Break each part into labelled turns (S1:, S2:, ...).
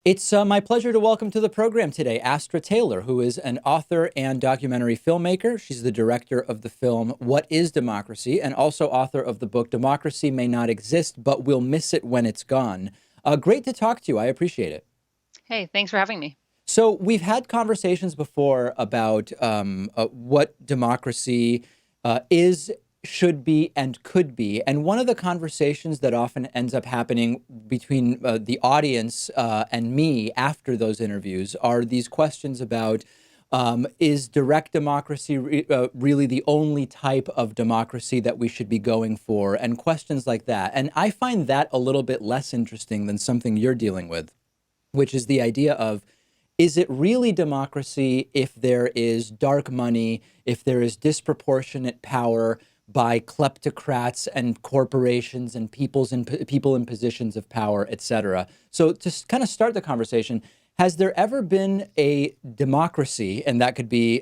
S1: It's my pleasure to welcome to the program today Astra Taylor, who is an author and documentary filmmaker. She's the director of the film What is Democracy, and also author of the book Democracy May Not Exist, but We'll Miss It When It's Gone. Great to talk to you. I appreciate it.
S2: Hey, thanks for having me.
S1: So we've had conversations before about what democracy is, should be, and could be. And one of the conversations that often ends up happening between the audience and me after those interviews are these questions about is direct democracy really the only type of democracy that we should be going for, and questions like that. And I find that a little bit less interesting than something you're dealing with, which is the idea of, is it really democracy if there is dark money, if there is disproportionate power by kleptocrats and corporations and people in positions of power, et cetera? So to kind of start the conversation, has there ever been a democracy, and that could be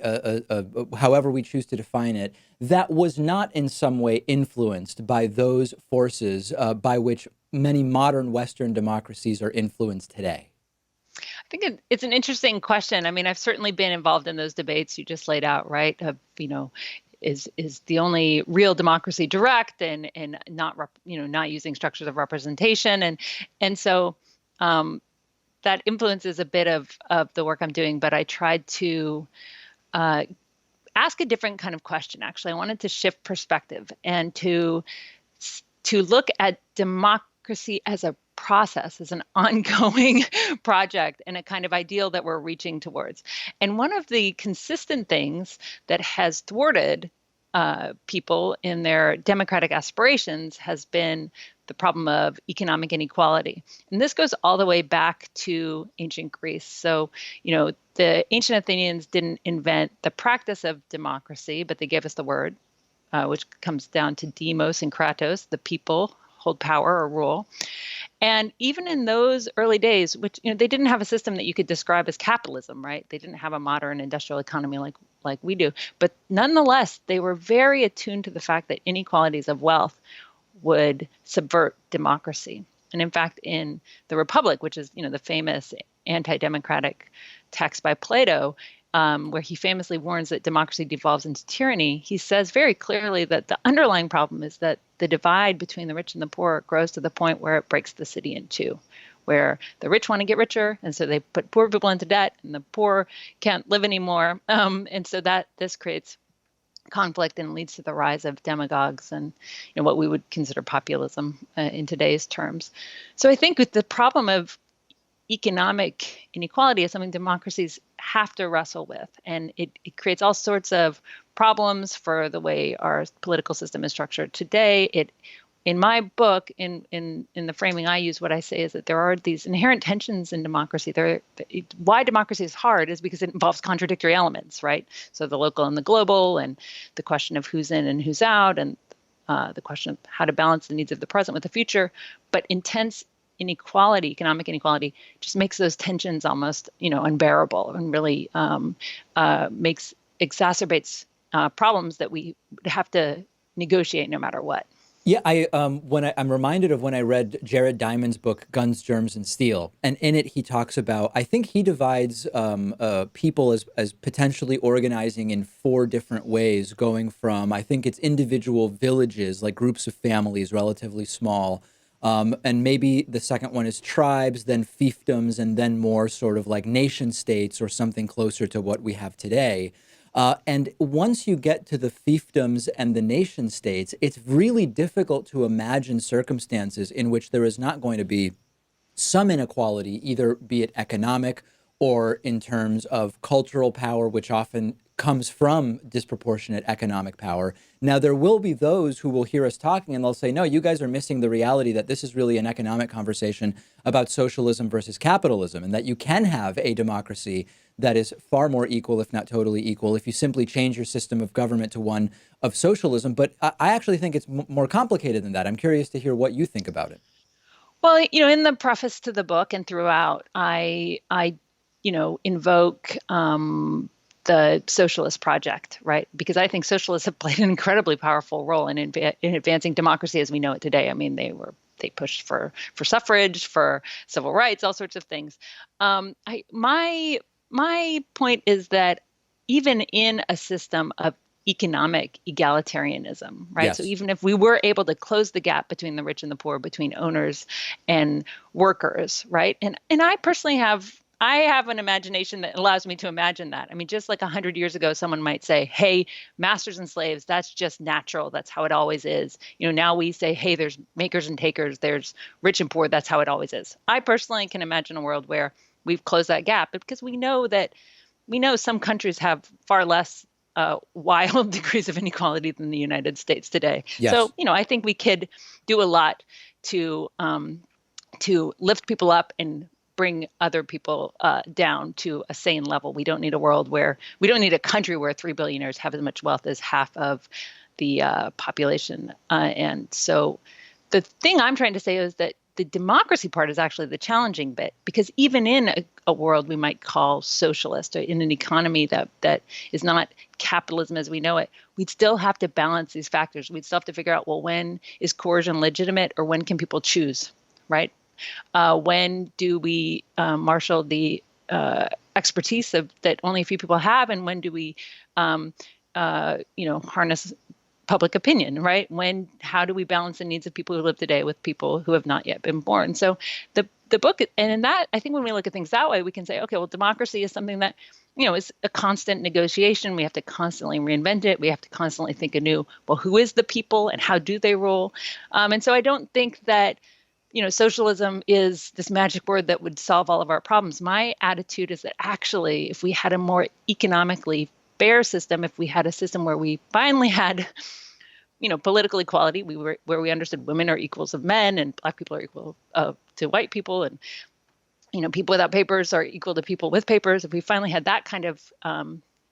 S1: however we choose to define it, that was not in some way influenced by those forces by which many modern Western democracies are influenced today?
S2: I think it's an interesting question. I mean, I've certainly been involved in those debates you just laid out, right? Is the only real democracy direct and not not using structures of representation, and so that influences a bit of the work I'm doing. But I tried to ask a different kind of question. Actually, I wanted to shift perspective and to look at democracy as a process, as an ongoing project and a kind of ideal that we're reaching towards. And one of the consistent things that has thwarted people in their democratic aspirations has been the problem of economic inequality. And this goes all the way back to ancient Greece. So, the ancient Athenians didn't invent the practice of democracy, but they gave us the word, which comes down to demos and kratos, the people hold power or rule. And even in those early days, which they didn't have a system that you could describe as capitalism, right? They didn't have a modern industrial economy like we do. But nonetheless, they were very attuned to the fact that inequalities of wealth would subvert democracy. And in fact, in the Republic, which is the famous anti-democratic text by Plato, where he famously warns that democracy devolves into tyranny, he says very clearly that the underlying problem is that the divide between the rich and the poor grows to the point where it breaks the city in two, where the rich want to get richer, and so they put poor people into debt, and the poor can't live anymore. And so that this creates conflict and leads to the rise of demagogues and what we would consider populism in today's terms. So I think with the problem of economic inequality is something democracies have to wrestle with. And it creates all sorts of problems for the way our political system is structured today. In my book, in the framing I use, what I say is that there are these inherent tensions in democracy. Why democracy is hard is because it involves contradictory elements, right? So the local and the global, and the question of who's in and who's out, and the question of how to balance the needs of the present with the future. But intense inequality, economic inequality, just makes those tensions almost, unbearable, and really exacerbates problems that we have to negotiate no matter what.
S1: Yeah, I'm reminded of when I read Jared Diamond's book Guns, Germs, and Steel, and in it he talks about, I think he divides people as potentially organizing in four different ways, going from, I think it's individual villages, like groups of families, relatively small, and maybe the second one is tribes, then fiefdoms, and then more sort of like nation states or something closer to what we have today. And once you get to the fiefdoms and the nation states, it's really difficult to imagine circumstances in which there is not going to be some inequality, either be it economic or in terms of cultural power, which often comes from disproportionate economic power. Now, there will be those who will hear us talking and they'll say, no, you guys are missing the reality that this is really an economic conversation about socialism versus capitalism, and that you can have a democracy that is far more equal, if not totally equal, if you simply change your system of government to one of socialism. But I actually think it's more complicated than that. I'm curious to hear what you think about it.
S2: Well, in the preface to the book and throughout, I invoke the socialist project, right? Because I think socialists have played an incredibly powerful role in advancing democracy as we know it today. I mean, they were they pushed for suffrage, for civil rights, all sorts of things. My point is that even in a system of economic egalitarianism, right? So
S1: Yes.
S2: even if we were able to close the gap between the rich and the poor, between owners and workers, right? And I have an imagination that allows me to imagine that. I mean, just like 100 years ago, someone might say, hey, masters and slaves, that's just natural. That's how it always is. Now we say, hey, there's makers and takers, there's rich and poor. That's how it always is. I personally can imagine a world where we've closed that gap because we know some countries have far less wild degrees of inequality than the United States today. So,
S1: Yes.
S2: I think we could do a lot to lift people up and bring other people down to a sane level. We don't need a country where 3 billionaires have as much wealth as half of the population. And so the thing I'm trying to say is that the democracy part is actually the challenging bit, because even in a world we might call socialist, or in an economy that is not capitalism as we know it, we'd still have to balance these factors. We'd still have to figure out, well, when is coercion legitimate, or when can people choose, right? When do we marshal the expertise that only a few people have, and when do we, harness public opinion, right? How do we balance the needs of people who live today with people who have not yet been born? So the book, and in that, I think when we look at things that way, we can say, okay, well, democracy is something that, is a constant negotiation. We have to constantly reinvent it. We have to constantly think anew, well, who is the people and how do they rule? And so I don't think that, socialism is this magic word that would solve all of our problems. My attitude is that actually, if we had a more economically fair system, if we had a system where we finally had, political equality, where we understood women are equals of men and Black people are equal to white people, and people without papers are equal to people with papers. If we finally had that kind of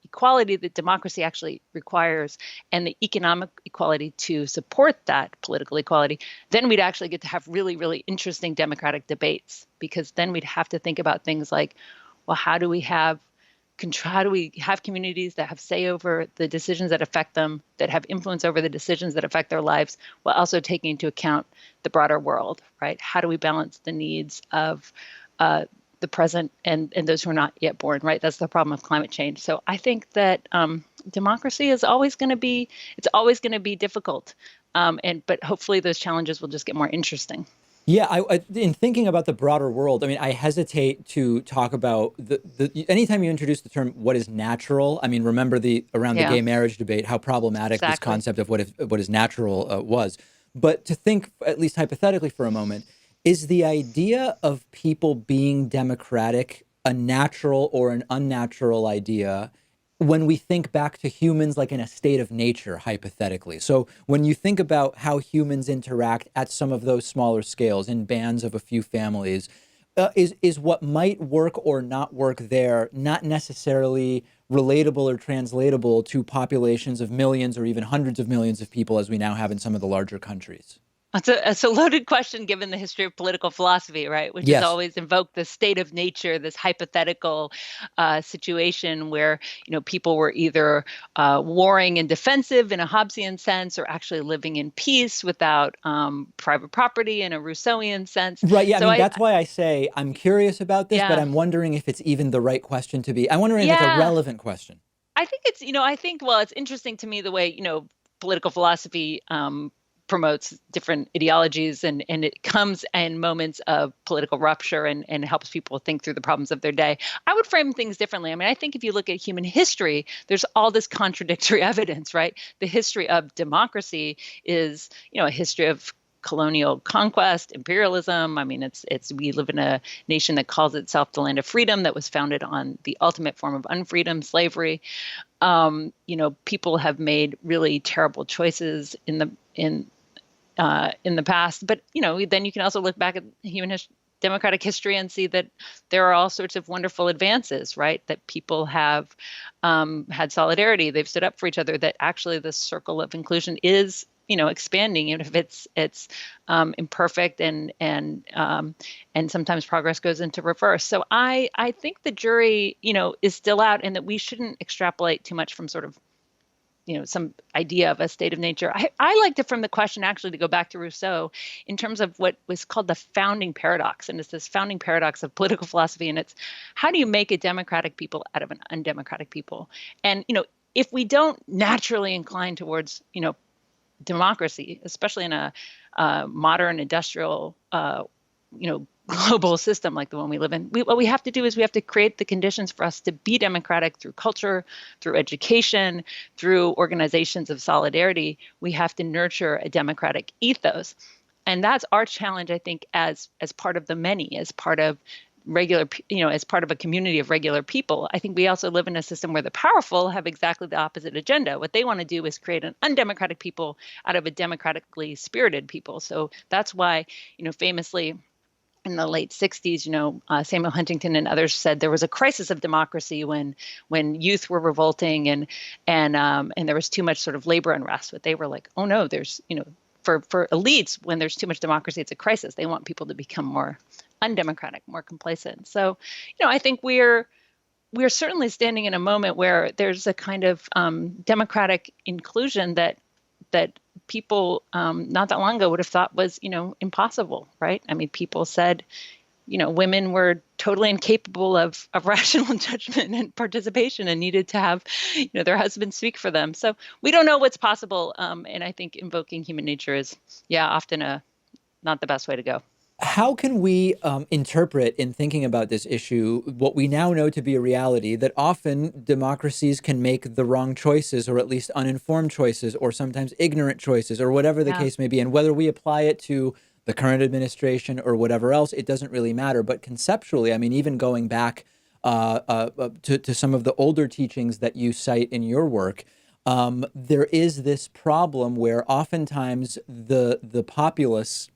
S2: equality that democracy actually requires, and the economic equality to support that political equality, then we'd actually get to have really, really interesting democratic debates, because then we'd have to think about things like, well, how do we have communities that have say over the decisions that affect them, that have influence over the decisions that affect their lives, while also taking into account the broader world, right? How do we balance the needs of the present and those who are not yet born, right? That's the problem of climate change. So I think that democracy is always going to be difficult, but hopefully those challenges will just get more interesting.
S1: Yeah, in thinking about the broader world, I mean, I hesitate to talk about anytime you introduce the term "what is natural." I mean, remember around the
S2: Yeah,
S1: gay marriage debate, how problematic this
S2: exactly.
S1: concept of what is natural was. But to think, at least hypothetically for a moment, is the idea of people being democratic a natural or an unnatural idea when we think back to humans like in a state of nature, hypothetically? So when you think about how humans interact at some of those smaller scales in bands of a few families, is what might work or not work there not necessarily relatable or translatable to populations of millions or even hundreds of millions of people as we now have in some of the larger countries?
S2: It's a loaded question given the history of political philosophy, right? Which has
S1: Yes.
S2: always invoked the state of nature, this hypothetical situation where people were either warring and defensive in a Hobbesian sense, or actually living in peace without private property in a Rousseauian sense.
S1: Right. Yeah. I
S2: So
S1: mean, that's why I say I'm curious about this, but
S2: yeah,
S1: I'm wondering if it's even the right question to be. I'm wondering if it's a
S2: yeah.
S1: relevant question.
S2: I think well, it's interesting to me the way, political philosophy promotes different ideologies, and it comes in moments of political rupture, and helps people think through the problems of their day. I would frame things differently. I mean, I think if you look at human history, there's all this contradictory evidence, right? The history of democracy is, a history of colonial conquest, imperialism. I mean, we live in a nation that calls itself the land of freedom, that was founded on the ultimate form of unfreedom, slavery. People have made really terrible choices in the past, but then you can also look back at democratic history and see that there are all sorts of wonderful advances, right? That people have had solidarity, they've stood up for each other. That actually the circle of inclusion is expanding, even if it's imperfect, and sometimes progress goes into reverse. So I think the jury is still out, and that we shouldn't extrapolate too much from sort of some idea of a state of nature. I like to frame the question, actually, to go back to Rousseau, in terms of what was called the founding paradox. And it's this founding paradox of political philosophy. And it's, how do you make a democratic people out of an undemocratic people? And, if we don't naturally incline towards, democracy, especially in a modern industrial, global system like the one we live in, what we have to do is we have to create the conditions for us to be democratic through culture, through education, through organizations of solidarity. We have to nurture a democratic ethos. And that's our challenge, I think, as part of the many, as part of regular, as part of a community of regular people. I think we also live in a system where the powerful have exactly the opposite agenda. What they want to do is create an undemocratic people out of a democratically spirited people. So that's why, famously, in the late 60s, Samuel Huntington and others said there was a crisis of democracy when youth were revolting and there was too much sort of labor unrest. But they were like, oh no, there's, for elites, when there's too much democracy, it's a crisis. They want people to become more undemocratic, more complacent. So, I think we're certainly standing in a moment where there's a kind of democratic inclusion that people not that long ago would have thought was, impossible, right? I mean, people said, women were totally incapable of rational judgment and participation and needed to have, their husbands speak for them. So we don't know what's possible. And I think invoking human nature is, often not the best way to go.
S1: How can we interpret, in thinking about this issue, what we now know to be a reality, that often democracies can make the wrong choices, or at least uninformed choices, or sometimes ignorant choices, or whatever the case may be? And whether we apply it to the current administration or whatever else, it doesn't really matter. But conceptually, I mean, even going back to some of the older teachings that you cite in your work, there is this problem where oftentimes the populace,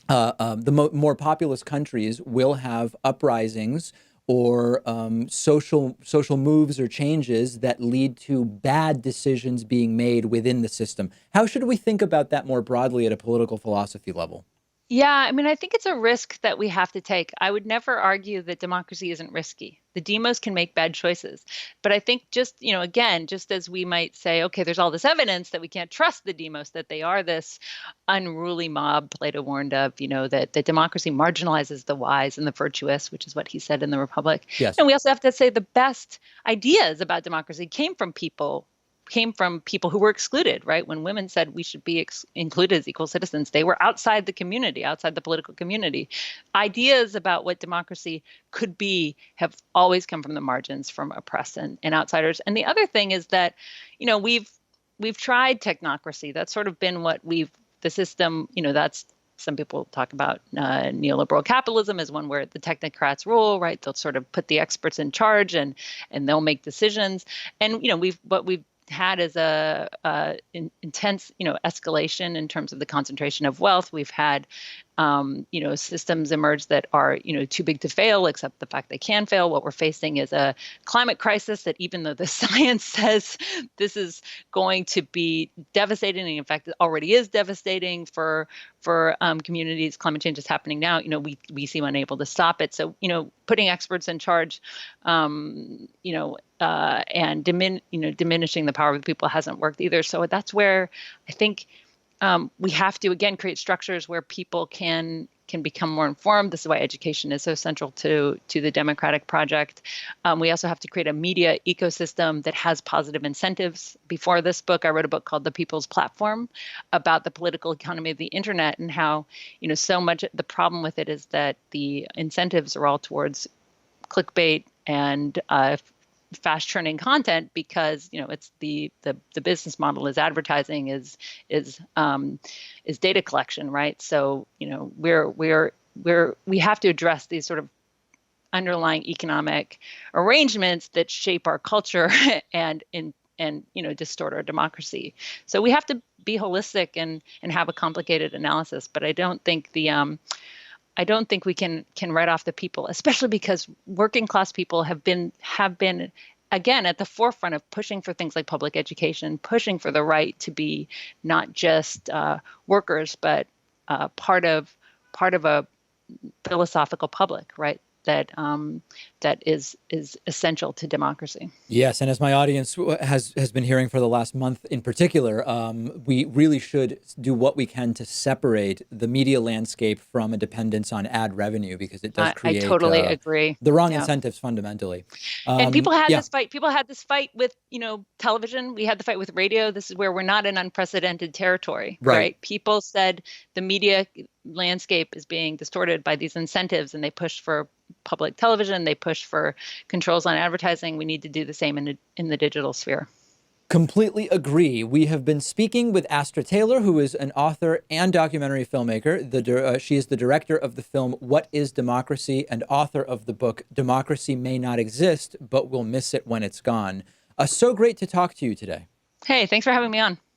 S1: more populous countries, will have uprisings or social moves or changes that lead to bad decisions being made within the system. How should we think about that more broadly at a political philosophy level?
S2: Yeah, I mean, I think it's a risk that we have to take. I would never argue that democracy isn't risky. The demos can make bad choices. But I think just, again, just as we might say, okay, there's all this evidence that we can't trust the demos, that they are this unruly mob, Plato warned of, that democracy marginalizes the wise and the virtuous, which is what he said in the Republic.
S1: Yes.
S2: And we also have to say the best ideas about democracy came from people who were excluded, right? When women said we should be included as equal citizens, they were outside the community, outside the political community. Ideas about what democracy could be have always come from the margins, from oppressed and outsiders. And the other thing is that, we've tried technocracy. That's sort of been what the system, that's, some people talk about neoliberal capitalism as one where the technocrats rule, right? They'll sort of put the experts in charge and they'll make decisions. And, what we've had is a intense, escalation in terms of the concentration of wealth. We've had, systems emerge that are, too big to fail, except the fact they can fail. What we're facing is a climate crisis that, even though the science says this is going to be devastating, and in fact, it already is devastating for communities. Climate change is happening now. We seem unable to stop it. So, putting experts in charge, and diminishing the power of the people hasn't worked either. So that's where I think we have to, again, create structures where people can become more informed. This is why education is so central to the democratic project. We also have to create a media ecosystem that has positive incentives. Before this book, I wrote a book called The People's Platform about the political economy of the internet and how, so much the problem with it is that the incentives are all towards clickbait and fast churning content, because it's the business model is advertising, is data collection, right? So we have to address these sort of underlying economic arrangements that shape our culture and distort our democracy. So we have to be holistic and have a complicated analysis. But I don't think we can write off the people, especially because working class people have been again at the forefront of pushing for things like public education, pushing for the right to be not just workers, but part of a philosophical public, right? That that is essential to democracy.
S1: Yes, and as my audience has been hearing for the last month in particular, we really should do what we can to separate the media landscape from a dependence on ad revenue, because it does
S2: I
S1: create
S2: totally agree.
S1: the wrong
S2: Yeah.
S1: incentives fundamentally.
S2: And people had
S1: Yeah,
S2: this fight. People had this fight with, television. We had the fight with radio. This is where we're not in unprecedented territory,
S1: right.
S2: right? People said the media landscape is being distorted by these incentives, and they pushed for public television. They pushed for controls on advertising. We need to do the same in the digital sphere.
S1: Completely agree. We have been speaking with Astra Taylor, who is an author and documentary filmmaker. She is the director of the film What is Democracy and author of the book Democracy May Not Exist, but We'll Miss It When It's Gone. So great to talk to you today.
S2: Hey, thanks for having me on.